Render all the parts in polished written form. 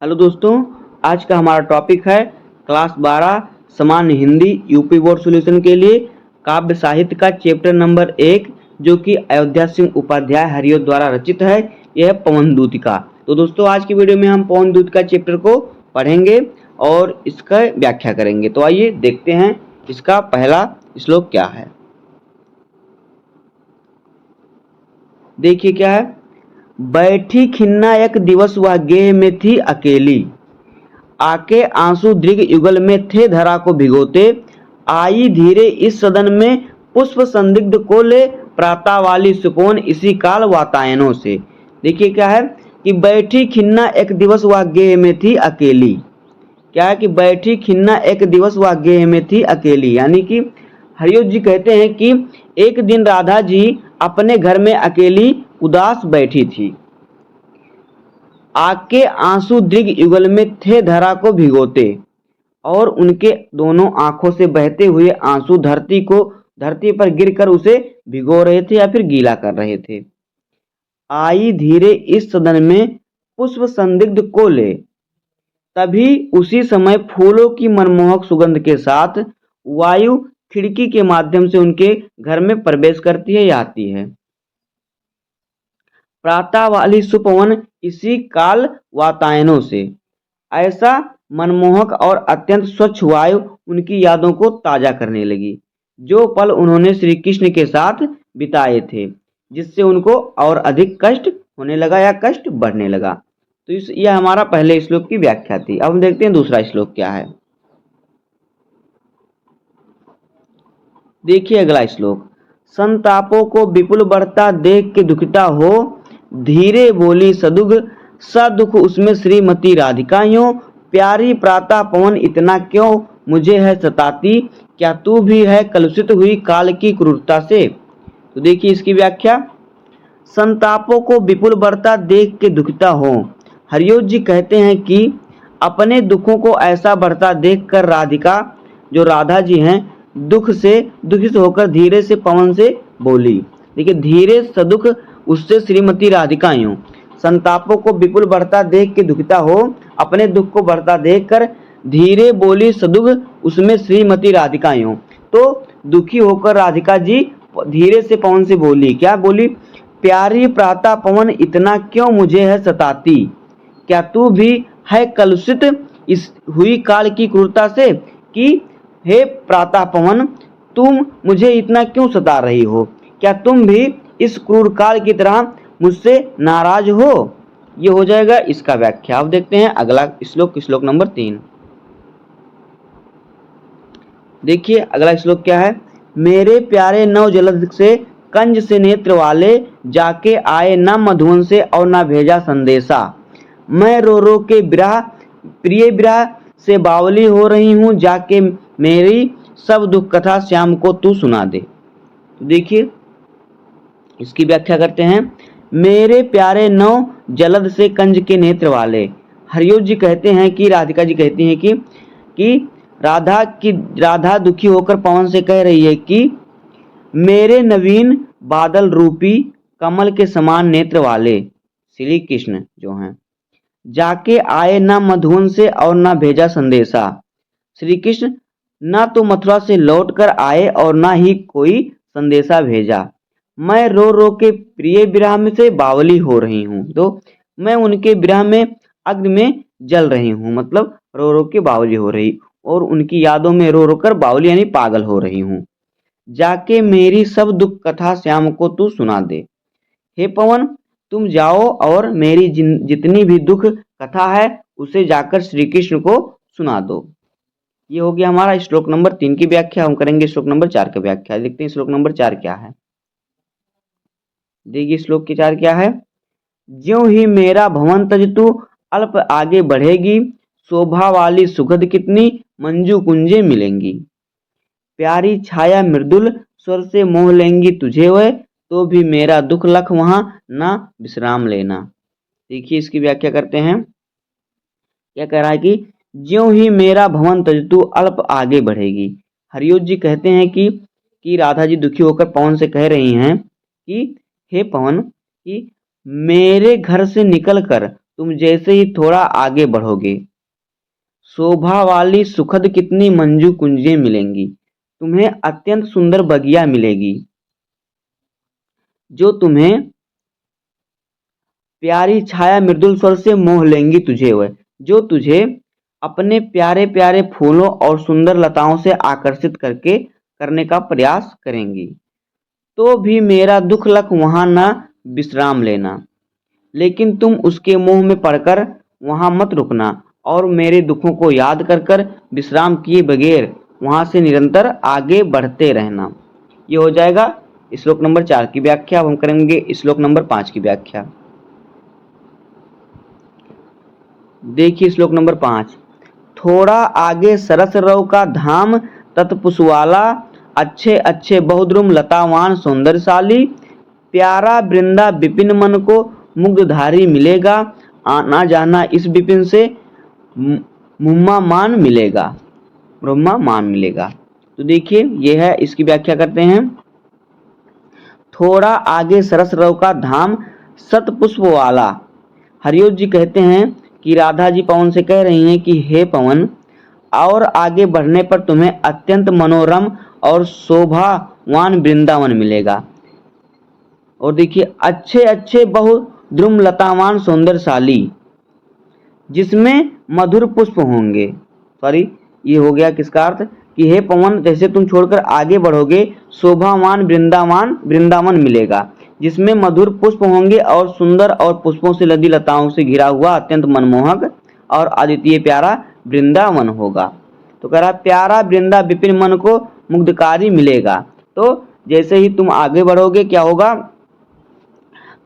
Hello दोस्तों, आज का हमारा टॉपिक है क्लास 12 सामान्य हिंदी यूपी बोर्ड सॉल्यूशन के लिए काव्य साहित्य का चैप्टर नंबर 1 जो कि अयोध्या सिंह उपाध्याय हरिओ द्वारा रचित है। यह है पवन दूत का। तो दोस्तों आज की वीडियो में हम पवन दूत का चैप्टर को पढ़ेंगे और इसका व्याख्या करेंगे। तो आइए देखते हैं इसका पहला श्लोक क्या है। देखिए क्या है। बैठी खिन्ना एक दिवस वह गेह में थी अकेली, आके आंसू दृग युगल में थे धरा को भिगोते, आई धीरे इस सदन में पुष्प संदिग्ध को ले, प्राता वाली सुकोन इसी काल वातायनों से। देखिए क्या है कि बैठी खिन्ना एक दिवस वह गेह में थी अकेली। क्या है कि बैठी खिन्ना एक दिवस वह गेह में थी अकेली, यानी कि हरिओ जी कहते हैं कि एक दिन राधा जी अपने घर में अकेली उदास बैठी थी, आके आंसू दृग युगल में थे धरा को भिगोते, और उनके दोनों आंखों से बहते हुए आंसू धरती पर गिरकर उसे भिगो रहे थे या फिर गीला कर रहे थे। आई धीरे इस सदन में पुष्प संदिग्ध को ले, तभी उसी समय फूलों की मनमोहक सुगंध के साथ वायु खिड़की के माध्यम से उनके घर में प्रवेश करती है या आती है। प्रातः वाली सुपवन इसी काल वातायनों से। ऐसा मनमोहक और अत्यंत स्वच्छ वायु उनकी यादों को ताजा करने लगी, जो पल उन्होंने श्री कृष्ण के साथ बिताए थे, जिससे उनको और अधिक कष्ट होने लगा या कष्ट बढ़ने लगा। तो यह हमारा पहले श्लोक की व्याख्या थी। अब हम देखते हैं दूसरा श्लोक क्या है। देखिए अगला श्लोक। संतापों को विपुल बढ़ता देख के दुखिता हो, धीरे बोली सदुग सा दुख उसमें श्रीमती राधिका यूं, प्यारी प्रातः पवन इतना क्यों मुझे है सताती, क्या तू भी है कलुषित हुई काल की क्रूरता से। तो देखिए इसकी व्याख्या। संतापों को विपुल बढ़ता देख के दुखिता हो। हरिओ जी कहते हैं कि अपने दुखों को ऐसा बढ़ता देखकर राधिका, जो राधा जी हैं, दुखित होकर धीरे से पवन से बोली। देखिए धीरे सदुख उससे श्रीमती राधिका यूं, संतापों को विपुल बढ़ता देख के दुखिता हो, अपने दुख को बढ़ता देखकर धीरे बोली सदुग उसमें श्रीमती राधिका यूं। तो दुखी होकर राधिका जी धीरे से पवन से बोली। क्या बोली? प्यारी प्रातः पवन इतना क्यों मुझे है सताती, क्या तू भी है कलुषित इस हुई काल की क्रूरता से, कि हे प्रातः पवन तुम मुझे इतना क्यों सता रही हो, क्या तुम भी इस क्रूर काल की तरह मुझसे नाराज हो। ये हो जाएगा इसका व्याख्या। अब देखते हैं अगला श्लोक, श्लोक नंबर 3। देखिए अगला श्लोक क्या है। मेरे प्यारे नव जलद से कंज से नेत्र वाले, जाके आए न मधुवन से और न भेजा संदेशा, मैं रो रो के प्रिय विरह से बावली हो रही हूँ, जाके मेरी सब दुख कथा श्याम को तू सुना दे। तो देखिए इसकी व्याख्या करते हैं। मेरे प्यारे नव जलद से कंज के नेत्र वाले। हरिओ जी कहते हैं कि राधिका जी कहती हैं कि राधा दुखी होकर पवन से कह रही है कि मेरे नवीन बादल रूपी कमल के समान नेत्र वाले श्री कृष्ण जो हैं, जाके आए न मधुवन से और न भेजा संदेशा। श्री कृष्ण न तो मथुरा से लौट कर आए और न ही कोई संदेशा भेजा। मैं रो रो के प्रिय विरह में से बावली हो रही हूँ। तो मैं उनके विरह में अग्नि में जल रही हूँ, मतलब रो रो के बावली हो रही, और उनकी यादों में रो रो कर बावली यानी पागल हो रही हूँ। जाके मेरी सब दुख कथा श्याम को तू सुना दे। हे पवन तुम जाओ और मेरी जितनी भी दुख कथा है उसे जाकर श्री कृष्ण को सुना दो। ये हो गया हमारा श्लोक नंबर 3 की व्याख्या। हम करेंगे श्लोक नंबर 4 की व्याख्या। देखते हैं श्लोक नंबर 4 क्या है। देखिए श्लोक की 4 क्या है। ज्यों ही मेरा भवन तज तू अल्प आगे बढ़ेगी, शोभा वाली सुगंध कितनी मंजू कुंजे मिलेंगी, प्यारी छाया मृदुल स्वर से मोह लेंगी तुझे वह, तो भी मेरा दुख लख वहां ना विश्राम लेना। देखिए इसकी व्याख्या करते हैं। क्या कह रहा है कि ज्यों ही मेरा भवन तज तू अल्प आगे बढ़ेगी। हरिओ जी कहते हैं कि राधा जी दुखी होकर पवन से कह रही हैं कि हे पवन, कि मेरे घर से निकलकर तुम जैसे ही थोड़ा आगे बढ़ोगे। शोभा वाली सुखद कितनी मंजू कुंजियां मिलेंगी, तुम्हें अत्यंत सुंदर बगिया मिलेगी, जो तुम्हें प्यारी छाया मृदुल स्वर से मोह लेंगी तुझे वह, जो तुझे अपने प्यारे प्यारे फूलों और सुंदर लताओं से आकर्षित करने का प्रयास करेंगी। तो भी मेरा दुख लख वहां न विश्राम लेना, लेकिन तुम उसके मुंह में पड़कर वहां मत रुकना और मेरे दुखों को याद कर कर विश्राम किए बगैर वहां से निरंतर आगे बढ़ते रहना। ये हो जाएगा श्लोक नंबर 4 की व्याख्या। अब हम करेंगे श्लोक नंबर 5 की व्याख्या। देखिए श्लोक नंबर 5। थोड़ा आगे सरस रव का धाम तत्पुष्वाला, अच्छे अच्छे बहुद्रुम लतावान सौंदर्यशाली, प्यारा वृंदा विपिन मन को मुग्धधारी मिलेगा, आना जाना इस विपिन से मुम्मा मान मिलेगा, ब्रह्मा मान मिलेगा। तो देखिए यह है, इसकी व्याख्या करते हैं। थोड़ा आगे सरस रव का धाम सतपुष्प वाला। हरिओ जी कहते हैं कि राधा जी पवन से कह रही हैं कि हे पवन, और आगे बढ़ने पर तुम्हें अत्यंत मनोरम और शोभावान वृंदावन मिलेगा। और देखिए अच्छे अच्छे बहुद्रुम लतावान सौंदर्यशाली, जिसमें मधुर पुष्प होंगे। सॉरी, ये हो गया किसका अर्थ कि हे पवन, जैसे तुम छोड़कर आगे बढ़ोगे शोभावान वृंदावन मिलेगा, जिसमें मधुर पुष्प होंगे और सुंदर और पुष्पों से लदी लताओं से घिरा हुआ अत्यंत मनमोहक और अद्वितीय प्यारा वृंदावन होगा। तो कह रहा प्यारा वृंदा विपिन मन को मुग्धकारी मिलेगा। तो जैसे ही तुम आगे बढ़ोगे क्या होगा,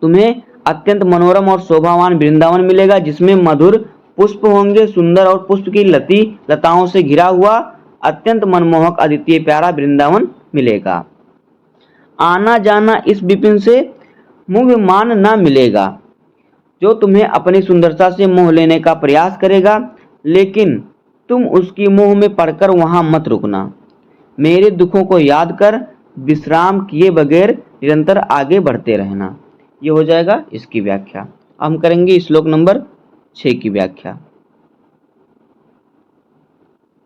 तुम्हें अत्यंत मनोरम और शोभावान वृंदावन मिलेगा, जिसमें मधुर पुष्प होंगे, सुंदर और पुष्प की लताओं से घिरा हुआ अत्यंत मनमोहक अद्वितीय प्यारा वृंदावन मिलेगा। आना जाना इस विपिन से मुग्धमान न मिलेगा, जो तुम्हें अपनी सुंदरता से मोह लेने का प्रयास करेगा, लेकिन तुम उसकी मोह में पड़कर वहां मत रुकना। मेरे दुखों को याद कर विश्राम किए बगैर निरंतर आगे बढ़ते रहना। ये हो जाएगा इसकी व्याख्या। हम करेंगे श्लोक नंबर 6 की व्याख्या।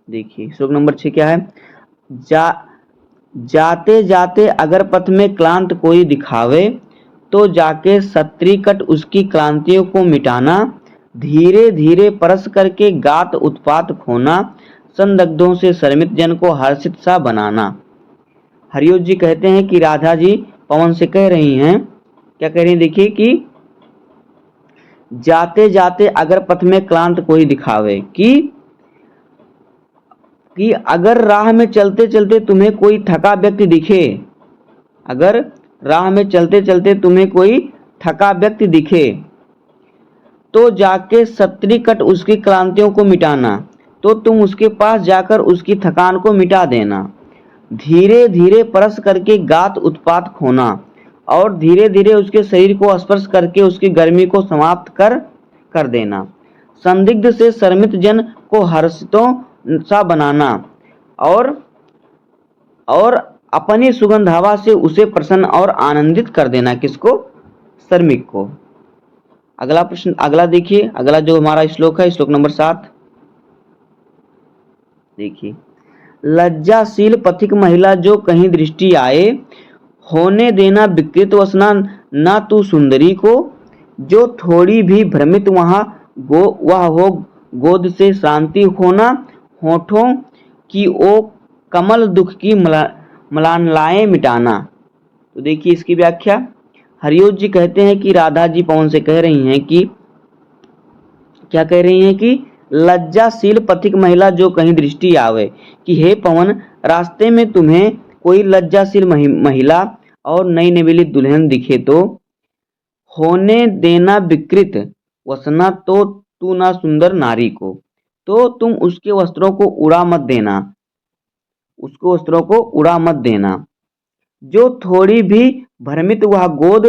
देखिए श्लोक नंबर 6 क्या है। जाते जाते अगर पथ में क्लांत कोई दिखावे, तो जाके सत्रिकट उसकी क्लांतियों को मिटाना, धीरे धीरे परस करके गात उत्पात खोना, संदग्धों से शर्मित जन को हर्षित सा बनाना। हरिओ जी कहते हैं कि राधा जी पवन से कह रही हैं, क्या कह रही हैं, देखिए कि जाते जाते अगर पथ में क्लांत कोई दिखावे, कि अगर राह में चलते चलते तुम्हें कोई थका व्यक्ति दिखे, अगर राह में चलते चलते तुम्हें कोई थका व्यक्ति दिखे, तो जाके सत्रिकट उसकी क्लांतियों को मिटाना, तो तुम उसके पास जाकर उसकी थकान को मिटा देना। धीरे धीरे परस करके गात उत्पात खोना, और धीरे धीरे उसके शरीर को स्पर्श करके उसकी गर्मी को समाप्त कर देना। संदिग्ध से शर्मित जन को हर्षितों सा बनाना, और अपनी सुगंध हवा से उसे प्रसन्न और आनंदित कर देना। किसको? श्रमिक को। अगला प्रश्न, अगला देखिए, अगला जो हमारा श्लोक है, श्लोक नंबर 7। देखिए, लज्जाशील पथिक महिला जो कहीं दृष्टि आए, होने देना विकृत वसना न तू सुंदरी को, जो थोड़ी भी भ्रमित वह हो गोद से शांति खोना, होठों की ओ कमल दुख की मलानलाएं मिटाना। तो देखिए इसकी व्याख्या। हरिओ जी कहते हैं कि राधा जी पवन से कह रही हैं कि, क्या कह रही हैं कि लज्जाशील पथिक महिला जो कहीं दृष्टि आवे, कि हे पवन, रास्ते में तुम्हें कोई लज्जाशील महिला और नई नवेली दुल्हन दिखे, तो होने देना विकृत वसना तो तू ना सुंदर नारी को, तो तुम उसके वस्त्रों को उड़ा मत देना, उसको वस्त्रों को उड़ा मत देना। जो थोड़ी भी भ्रमित वह गोद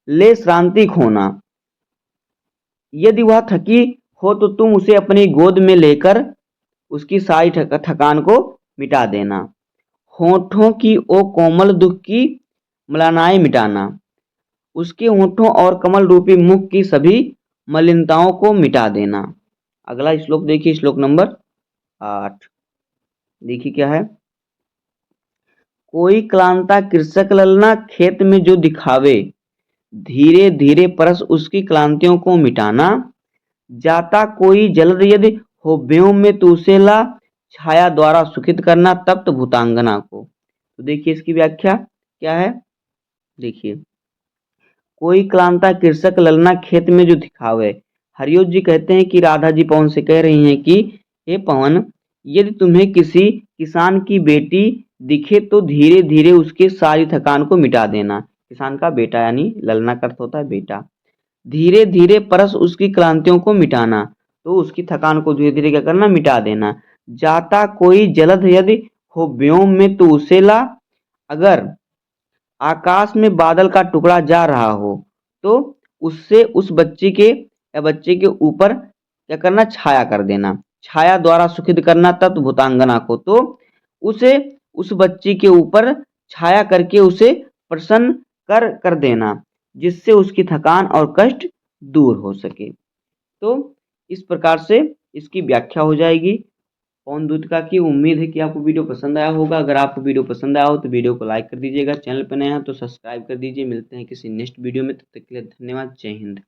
ले श्रांति खोना, यदि वह थकी हो तो तुम उसे अपनी गोद में लेकर उसकी सारी थकान को मिटा देना। होठों की ओ कोमल दुख की मलानाएं मिटाना, उसके होठों और कमल रूपी मुख की सभी मलिनताओं को मिटा देना। अगला श्लोक देखिए, श्लोक नंबर 8। देखिए क्या है। कोई क्लांता कृषक ललना खेत में जो दिखावे, धीरे धीरे परस उसकी क्लांतियों को मिटाना। जाता कोई जल्द यदि हो व्योम में तो उसे ला, छाया द्वारा सुखित करना तप्त भूतांगना को। तो देखिए इसकी व्याख्या क्या है। देखिए, कोई क्लांता कृषक ललना खेत में जो दिखावे। हरियों जी कहते हैं कि राधा जी पवन से कह रही हैं कि हे पवन, यदि तुम्हें किसी किसान की बेटी दिखे तो धीरे धीरे उसके सारी थकान को मिटा देना। किसान का बेटा यानी ललना का अर्थ होता है बेटा। धीरे धीरे परस उसकी क्लांतियों को मिटाना, तो उसकी थकान को धीरे धीरे क्या करना, मिटा देना। जाता कोई जलद यदि हो व्योम में तो उसे ला। अगर आकाश में बादल का टुकड़ा जा रहा हो तो उससे उस बच्चे के या बच्चे के ऊपर क्या करना, छाया कर देना। छाया द्वारा सुखित करना तत् भूतांगना को, तो उसे उस बच्चे के ऊपर छाया करके उसे प्रसन्न कर देना, जिससे उसकी थकान और कष्ट दूर हो सके। तो इस प्रकार से इसकी व्याख्या हो जाएगी पवन दूत की। उम्मीद है कि आपको वीडियो पसंद आया होगा। अगर आपको वीडियो पसंद आया हो तो वीडियो को लाइक कर दीजिएगा, चैनल पर नए हैं तो सब्सक्राइब कर दीजिए। मिलते हैं किसी नेक्स्ट वीडियो में, तब तक के लिए धन्यवाद। जय हिंद।